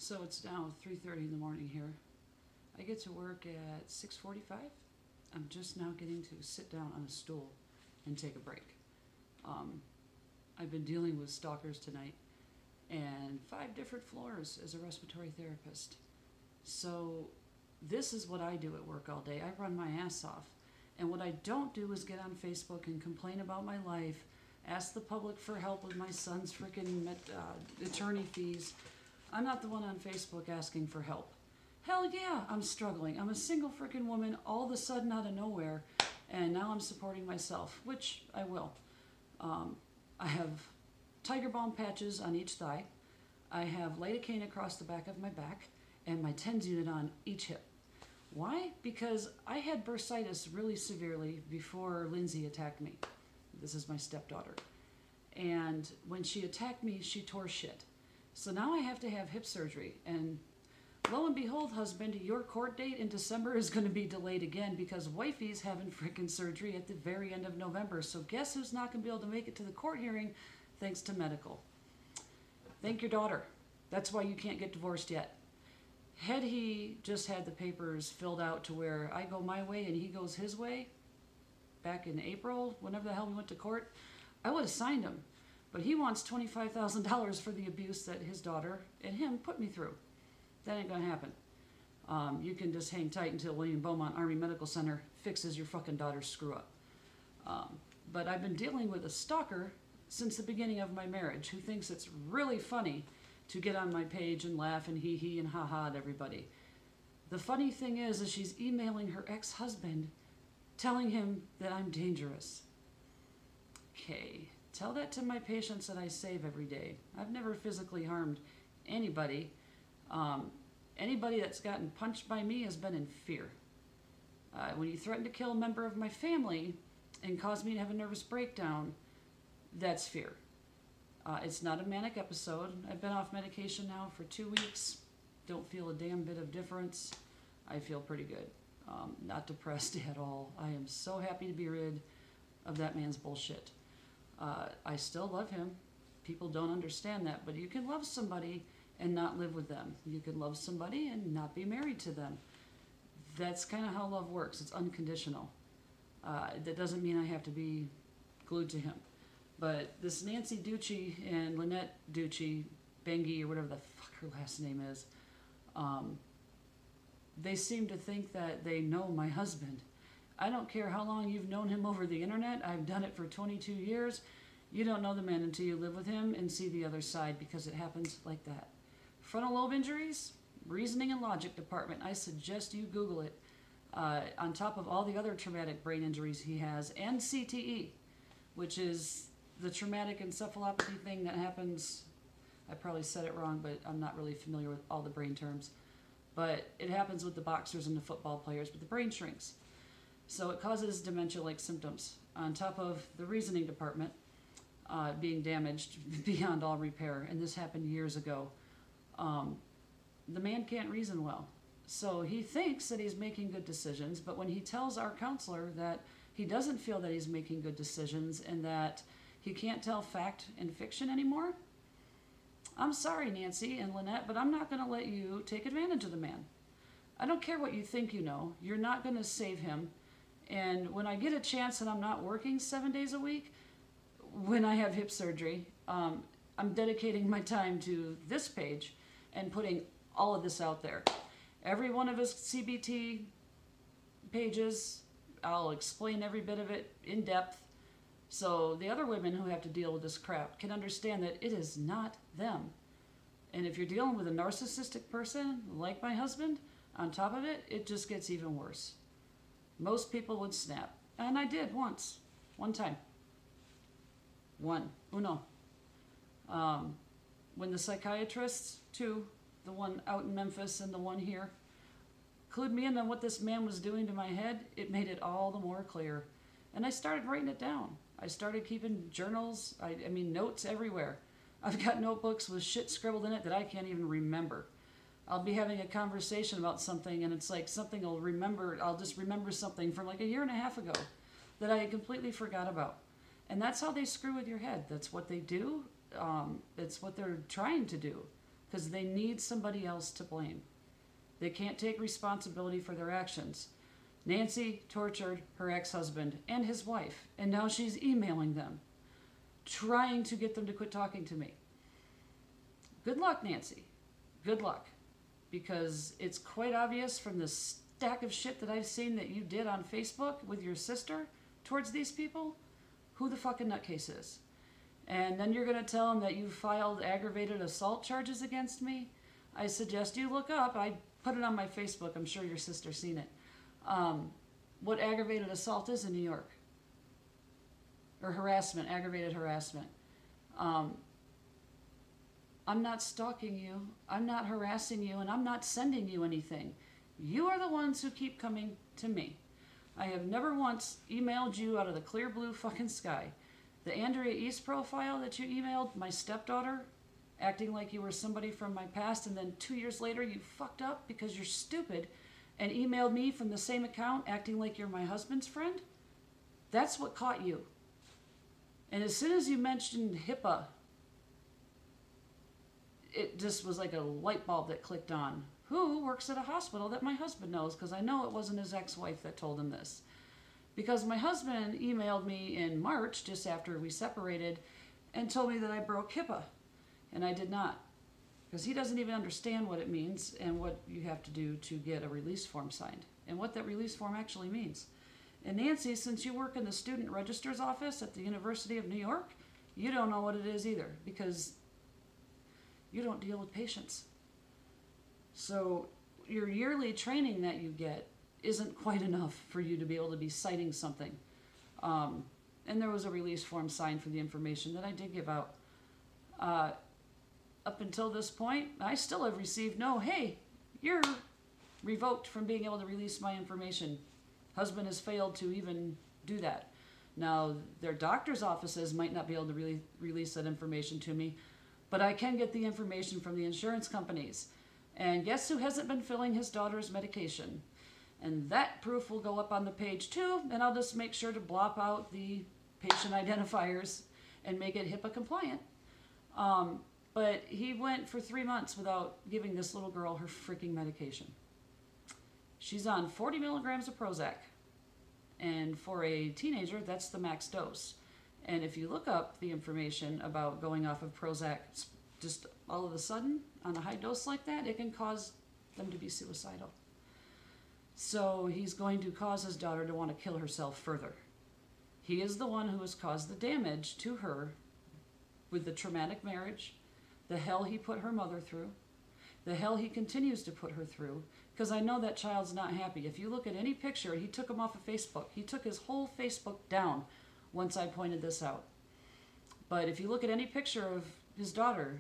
So it's now 3:30 in the morning here. I get to work at 6:45. I'm just now getting to sit down on a stool and take a break. I've been dealing with stalkers tonight and 5 different floors as a respiratory therapist. So this is what I do at work all day. I run my ass off. And what I don't do is get on Facebook and complain about my life, ask the public for help with my son's freaking attorney fees. I'm not the one on Facebook asking for help. Hell yeah, I'm struggling. I'm a single freaking woman all of a sudden out of nowhere, and now I'm supporting myself, which I will. I have tiger balm patches on each thigh. I have lidocaine across the back of my back, and my TENS unit on each hip. Why? Because I had bursitis really severely before Lindsay attacked me. This is my stepdaughter. And when she attacked me, she tore shit. So now I have to have hip surgery. And lo and behold, husband, your court date in December is going to be delayed again because wifey's having freaking surgery at the very end of November. So guess who's not going to be able to make it to the court hearing thanks to medical? Thank your daughter. That's why you can't get divorced yet. Had he just had the papers filled out to where I go my way and he goes his way, back in April, whenever the hell we went to court, I would have signed him. But he wants $25,000 for the abuse that his daughter and him put me through. That ain't gonna happen. You can just hang tight until William Beaumont Army Medical Center fixes your fucking daughter's screw up. But I've been dealing with a stalker since the beginning of my marriage who thinks it's really funny to get on my page and laugh and hee and ha-ha at everybody. The funny thing is she's emailing her ex-husband telling him that I'm dangerous. Okay, tell that to my patients that I save every day. I've never physically harmed anybody. Anybody that's gotten punched by me has been in fear. When you threaten to kill a member of my family and cause me to have a nervous breakdown, that's fear. It's not a manic episode. I've been off medication now for 2 weeks. Don't feel a damn bit of difference. I feel pretty good. Not depressed at all. I am so happy to be rid of that man's bullshit. I still love him. People don't understand that, but you can love somebody and not live with them. You can love somebody and not be married to them. That's kind of how love works. It's unconditional. That doesn't mean I have to be glued to him. But this Nancy Ducci and Lynette Ducci, Bengi, or whatever the fuck her last name is, they seem to think that they know my husband. I don't care how long you've known him over the internet. I've done it for 22 years. You don't know the man until you live with him and see the other side, because it happens like that. Frontal lobe injuries, reasoning and logic department. I suggest you Google it. On top of all the other traumatic brain injuries he has, and CTE, which is the traumatic encephalopathy thing that happens. I probably said it wrong, but I'm not really familiar with all the brain terms. But it happens with the boxers and the football players, but the brain shrinks. So it causes dementia-like symptoms, on top of the reasoning department being damaged beyond all repair. And this happened years ago. The man can't reason well. So he thinks that he's making good decisions, but when he tells our counselor that he doesn't feel that he's making good decisions and that he can't tell fact and fiction anymore, I'm sorry, Nancy and Lynette, but I'm not going to let you take advantage of the man. I don't care what you think you know. You're not going to save him. And when I get a chance and I'm not working 7 days a week, when I have hip surgery, I'm dedicating my time to this page and putting all of this out there. Every one of his CBT pages, I'll explain every bit of it in depth, so the other women who have to deal with this crap can understand that it is not them. And if you're dealing with a narcissistic person like my husband, on top of it, it just gets even worse. Most people would snap. And I did once. One time. Uno. When the psychiatrists, two, the one out in Memphis and the one here, clued me in on what this man was doing to my head, it made it all the more clear. And I started writing it down. I started keeping journals, I mean notes everywhere. I've got notebooks with shit scribbled in it that I can't even remember. I'll be having a conversation about something and it's like something I'll just remember something from like a year and a half ago that I completely forgot about. And that's how they screw with your head. That's what they do. It's what they're trying to do. because they need somebody else to blame. They can't take responsibility for their actions. Nancy tortured her ex-husband and his wife, and now she's emailing them, trying to get them to quit talking to me. Good luck, Nancy. Good luck. Because it's quite obvious from the stack of shit that I've seen that you did on Facebook with your sister towards these people, who the fucking nutcase is. And then you're going to tell them that you filed aggravated assault charges against me? I suggest you look up. I put it on my Facebook. I'm sure your sister's seen it. What aggravated assault is in New York. Or harassment, aggravated harassment. I'm not stalking you, I'm not harassing you, and I'm not sending you anything. You are the ones who keep coming to me. I have never once emailed you out of the clear blue fucking sky. The Andrea East profile that you emailed my stepdaughter, acting like you were somebody from my past, and then 2 years later you fucked up because you're stupid and emailed me from the same account acting like you're my husband's friend, that's what caught you. And as soon as you mentioned HIPAA, it just was like a light bulb that clicked on. Who works at a hospital that my husband knows? Because I know it wasn't his ex-wife that told him this. Because my husband emailed me in March, just after we separated, and told me that I broke HIPAA. And I did not. Because he doesn't even understand what it means and what you have to do to get a release form signed. And what that release form actually means. And Nancy, since you work in the student registrar's office at the University of New York, you don't know what it is either. Because you don't deal with patients. So your yearly training that you get isn't quite enough for you to be able to be citing something. And there was a release form signed for the information that I did give out. Up until this point, I still have received no, hey, you're revoked from being able to release my information. Husband has failed to even do that. Now, their doctor's offices might not be able to really release that information to me, but I can get the information from the insurance companies. And guess who hasn't been filling his daughter's medication? And that proof will go up on the page too, and I'll just make sure to blop out the patient identifiers and make it HIPAA compliant. But he went for 3 months without giving this little girl her freaking medication. She's on 40 milligrams of Prozac. And for a teenager, that's the max dose. And if you look up the information about going off of Prozac, just all of a sudden, on a high dose like that, it can cause them to be suicidal. So he's going to cause his daughter to want to kill herself further. He is the one who has caused the damage to her with the traumatic marriage, the hell he put her mother through, the hell he continues to put her through, because I know that child's not happy. If you look at any picture, he took him off of Facebook. He took his whole Facebook down once I pointed this out. But if you look at any picture of his daughter,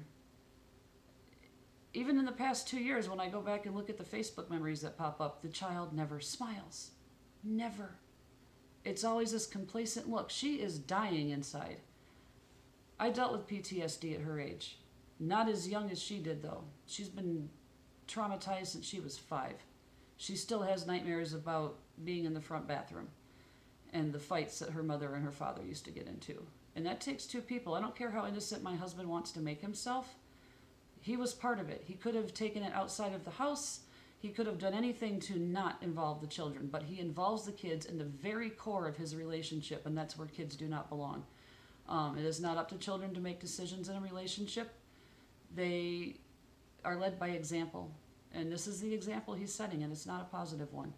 even in the past 2 years, when I go back and look at the Facebook memories that pop up, the child never smiles. Never. It's always this complacent look. She is dying inside. I dealt with PTSD at her age. Not as young as she did, though. She's been traumatized since she was 5. She still has nightmares about being in the front bathroom and the fights that her mother and her father used to get into. And that takes 2 people. I don't care how innocent my husband wants to make himself. He was part of it. He could have taken it outside of the house. He could have done anything to not involve the children, but he involves the kids in the very core of his relationship, and that's where kids do not belong. It is not up to children to make decisions in a relationship. They are led by example, and this is the example he's setting, and it's not a positive one.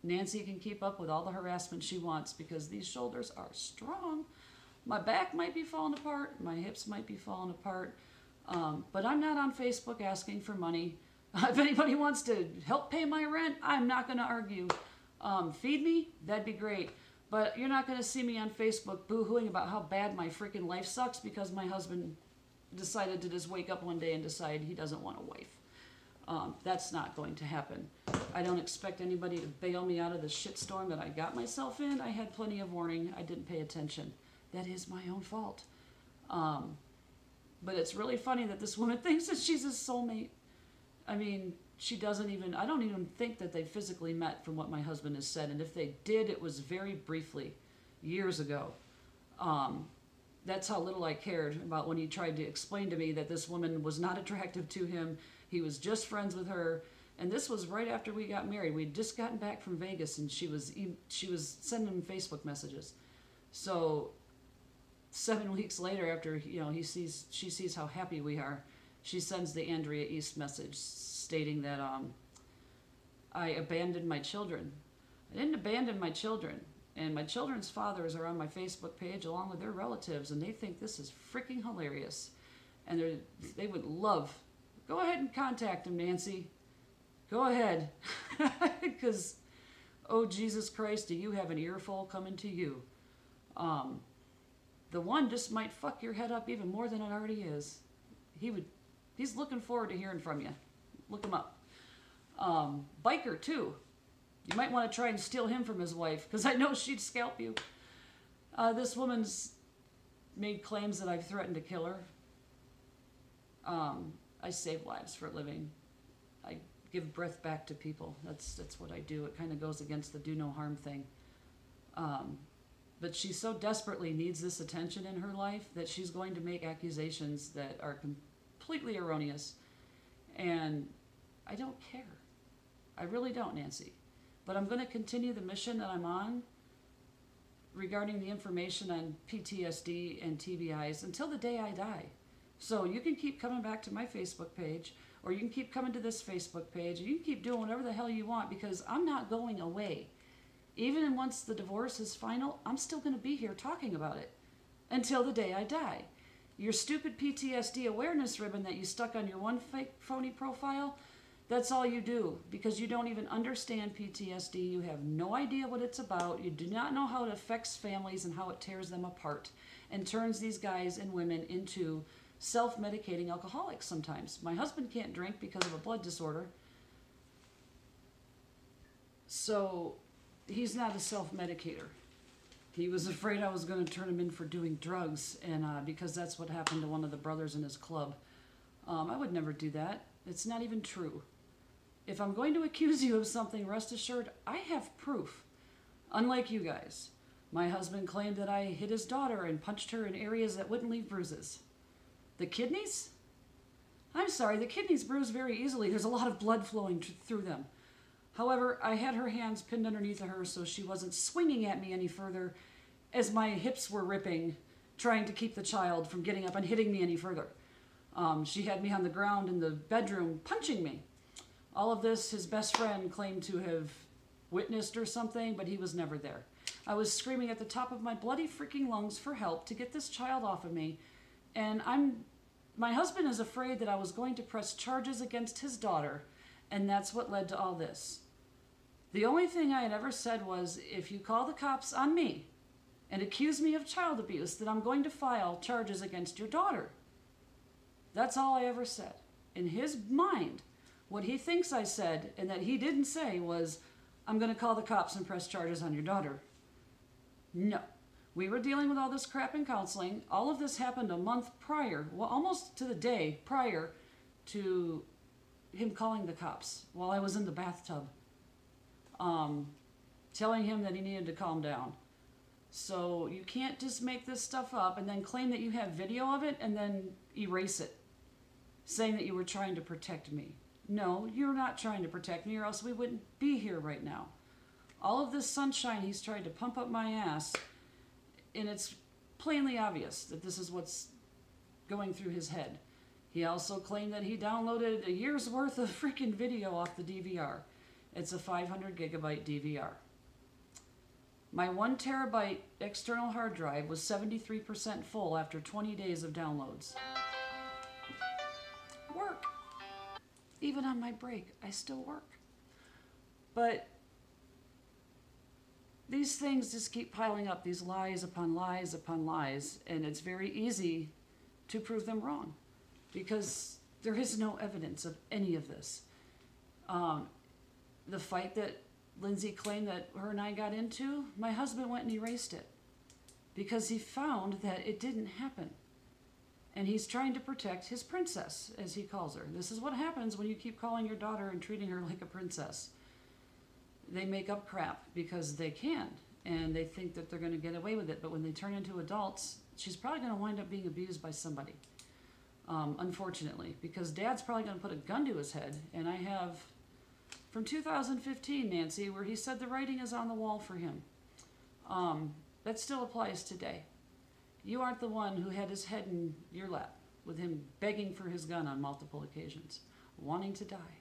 Nancy can keep up with all the harassment she wants because these shoulders are strong. My back might be falling apart, my hips might be falling apart, but I'm not on Facebook asking for money. If anybody wants to help pay my rent, I'm not going to argue. Feed me, that'd be great. But you're not going to see me on Facebook boo-hooing about how bad my freaking life sucks because my husband decided to just wake up one day and decide he doesn't want a wife. That's not going to happen. I don't expect anybody to bail me out of the shitstorm that I got myself in. I had plenty of warning. I didn't pay attention. That is my own fault. But it's really funny that this woman thinks that she's his soulmate. I mean, she doesn't even, I don't even think that they physically met from what my husband has said. And if they did, it was very briefly, years ago. that's how little I cared about when he tried to explain to me that this woman was not attractive to him. He was just friends with her. And this was right after we got married. We'd just gotten back from Vegas, and she was sending him Facebook messages. So 7 weeks later, after she sees how happy we are, she sends the Andrea East message stating that I abandoned my children. I didn't abandon my children. And my children's fathers are on my Facebook page along with their relatives, and they think this is freaking hilarious. And they would love, go ahead and contact them, Nancy. Go ahead. Because, oh, Jesus Christ, do you have an earful coming to you? The one just might fuck your head up even more than it already is. He's looking forward to hearing from you. Look him up. Biker, too. You might want to try and steal him from his wife, because I know she'd scalp you. This woman's made claims that I've threatened to kill her. I save lives for a living. I give breath back to people. That's what I do. It kind of goes against the do no harm thing. But she so desperately needs this attention in her life that she's going to make accusations that are completely erroneous. And I don't care. I really don't, Nancy. But I'm going to continue the mission that I'm on regarding the information on PTSD and TBIs until the day I die. So you can keep coming back to my Facebook page, or you can keep coming to this Facebook page, or you can keep doing whatever the hell you want, because I'm not going away. Even once the divorce is final, I'm still going to be here talking about it until the day I die. Your stupid PTSD awareness ribbon that you stuck on your one fake phony profile, that's all you do, because you don't even understand PTSD. You have no idea what it's about. You do not know how it affects families and how it tears them apart and turns these guys and women into self-medicating alcoholics sometimes. My husband can't drink because of a blood disorder. So he's not a self-medicator. He was afraid I was going to turn him in for doing drugs, and because that's what happened to one of the brothers in his club. I would never do that. It's not even true. If I'm going to accuse you of something, rest assured, I have proof. Unlike you guys. My husband claimed that I hit his daughter and punched her in areas that wouldn't leave bruises. The kidneys? I'm sorry, the kidneys bruise very easily. There's a lot of blood flowing through them. However, I had her hands pinned underneath of her so she wasn't swinging at me any further as my hips were ripping, trying to keep the child from getting up and hitting me any further. She had me on the ground in the bedroom punching me. All of this, his best friend claimed to have witnessed or something, but he was never there. I was screaming at the top of my bloody freaking lungs for help to get this child off of me, and my husband is afraid that I was going to press charges against his daughter, and that's what led to all this. The only thing I had ever said was, if you call the cops on me and accuse me of child abuse, then I'm going to file charges against your daughter. That's all I ever said. In his mind, what he thinks I said and that he didn't say was, I'm going to call the cops and press charges on your daughter. No. We were dealing with all this crap in counseling. All of this happened a month prior, well, almost to the day prior to him calling the cops while I was in the bathtub, telling him that he needed to calm down. So you can't just make this stuff up and then claim that you have video of it and then erase it, saying that you were trying to protect me. No, you're not trying to protect me, or else we wouldn't be here right now. All of this sunshine he's tried to pump up my ass, and it's plainly obvious that this is what's going through his head. He also claimed that he downloaded a year's worth of freaking video off the DVR. It's a 500 gigabyte DVR. My 1 terabyte external hard drive was 73% full after 20 days of downloads. Work. Even on my break, I still work. But these things just keep piling up, these lies upon lies upon lies, and it's very easy to prove them wrong because there is no evidence of any of this. The fight that Lindsay claimed that her and I got into, my husband went and erased it because he found that it didn't happen. And he's trying to protect his princess, as he calls her. This is what happens when you keep calling your daughter and treating her like a princess. They make up crap because they can, and they think that they're going to get away with it. But when they turn into adults, she's probably going to wind up being abused by somebody, unfortunately, because Dad's probably going to put a gun to his head. And I have from 2015, Nancy, where he said the writing is on the wall for him. That still applies today. You aren't the one who had his head in your lap with him begging for his gun on multiple occasions, wanting to die.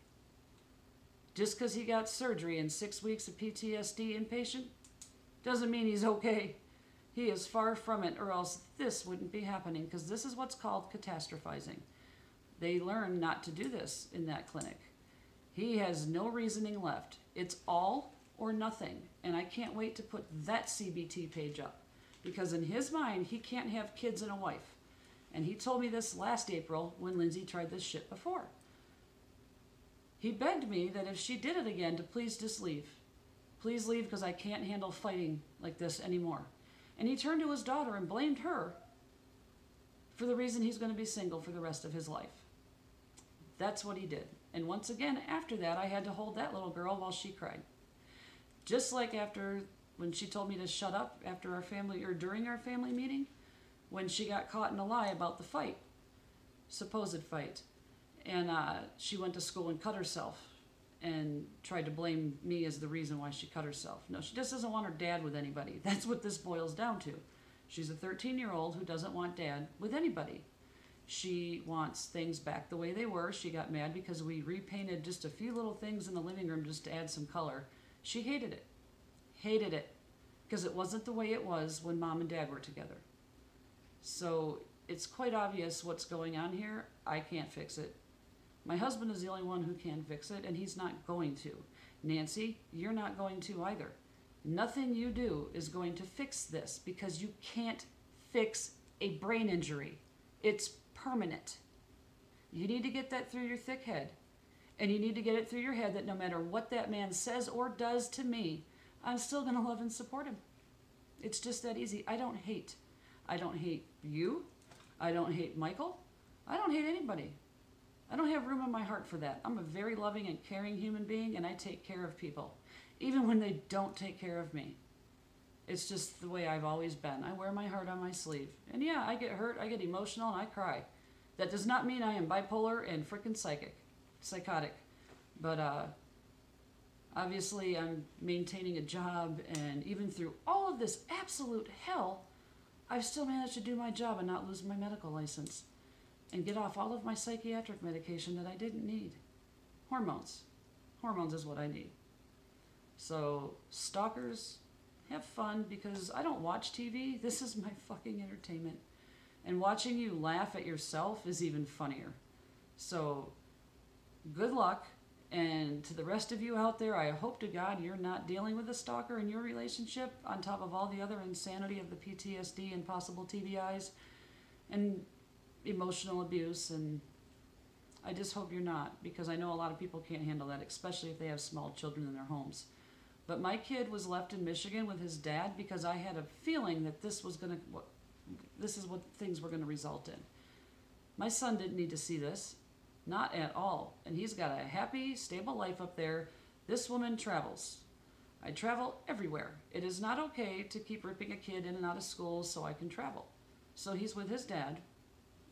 Just because he got surgery and 6 weeks of PTSD inpatient doesn't mean he's okay. He is far from it, or else this wouldn't be happening, because this is what's called catastrophizing. They learn not to do this in that clinic. He has no reasoning left. It's all or nothing. And I can't wait to put that CBT page up, because in his mind, he can't have kids and a wife. And he told me this last April when Lindsay tried this shit before. He begged me that if she did it again to please just leave. Please leave, because I can't handle fighting like this anymore. And he turned to his daughter and blamed her for the reason he's going to be single for the rest of his life. That's what he did. And once again, after that, I had to hold that little girl while she cried. Just like after, when she told me to shut up after our family, or during our family meeting, when she got caught in a lie about the fight, supposed fight. And she went to school and cut herself and tried to blame me as the reason why she cut herself. No, she just doesn't want her dad with anybody. That's what this boils down to. She's a 13-year-old who doesn't want dad with anybody. She wants things back the way they were. She got mad because we repainted just a few little things in the living room just to add some color. She hated it. Hated it. Because it wasn't the way it was when Mom and Dad were together. So it's quite obvious what's going on here. I can't fix it. My husband is the only one who can fix it, and he's not going to. Nancy, you're not going to either. Nothing you do is going to fix this, because you can't fix a brain injury. It's permanent. You need to get that through your thick head. And you need to get it through your head that no matter what that man says or does to me, I'm still going to love and support him. It's just that easy. I don't hate. I don't hate you. I don't hate Michael. I don't hate anybody. I don't have room in my heart for that. I'm a very loving and caring human being, and I take care of people, even when they don't take care of me. It's just the way I've always been. I wear my heart on my sleeve. And yeah, I get hurt, I get emotional, and I cry. That does not mean I am bipolar and freaking psychotic. But obviously I'm maintaining a job, and even through all of this absolute hell, I've still managed to do my job and not lose my medical license. And get off all of my psychiatric medication that I didn't need. Hormones. Hormones is what I need. So, stalkers, have fun, because I don't watch TV. This is my fucking entertainment. And watching you laugh at yourself is even funnier. So, good luck. And to the rest of you out there, I hope to God you're not dealing with a stalker in your relationship on top of all the other insanity of the PTSD and possible TBIs. And emotional abuse, and I just hope you're not, because I know a lot of people can't handle that, especially if they have small children in their homes. But my kid was left in Michigan with his dad because I had a feeling that this is what things were going to result in. My son didn't need to see this, not at all, and he's got a happy, stable life up there. This woman travels. I travel everywhere. It is not okay to keep ripping a kid in and out of school so I can travel. So he's with his dad,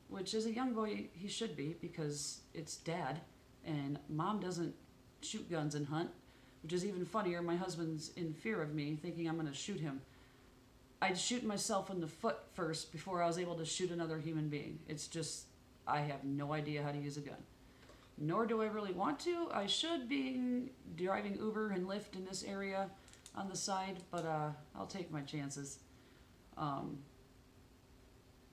which as a young boy he should be, because it's dad, and Mom doesn't shoot guns and hunt, which is even funnier. My husband's in fear of me, thinking I'm going to shoot him. I'd shoot myself in the foot first before I was able to shoot another human being. It's just, I have no idea how to use a gun. Nor do I really want to. I should be driving Uber and Lyft in this area on the side, but I'll take my chances.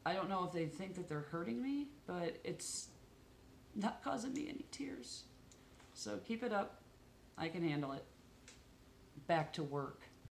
I don't know if they think that they're hurting me, but it's not causing me any tears. So keep it up. I can handle it. Back to work.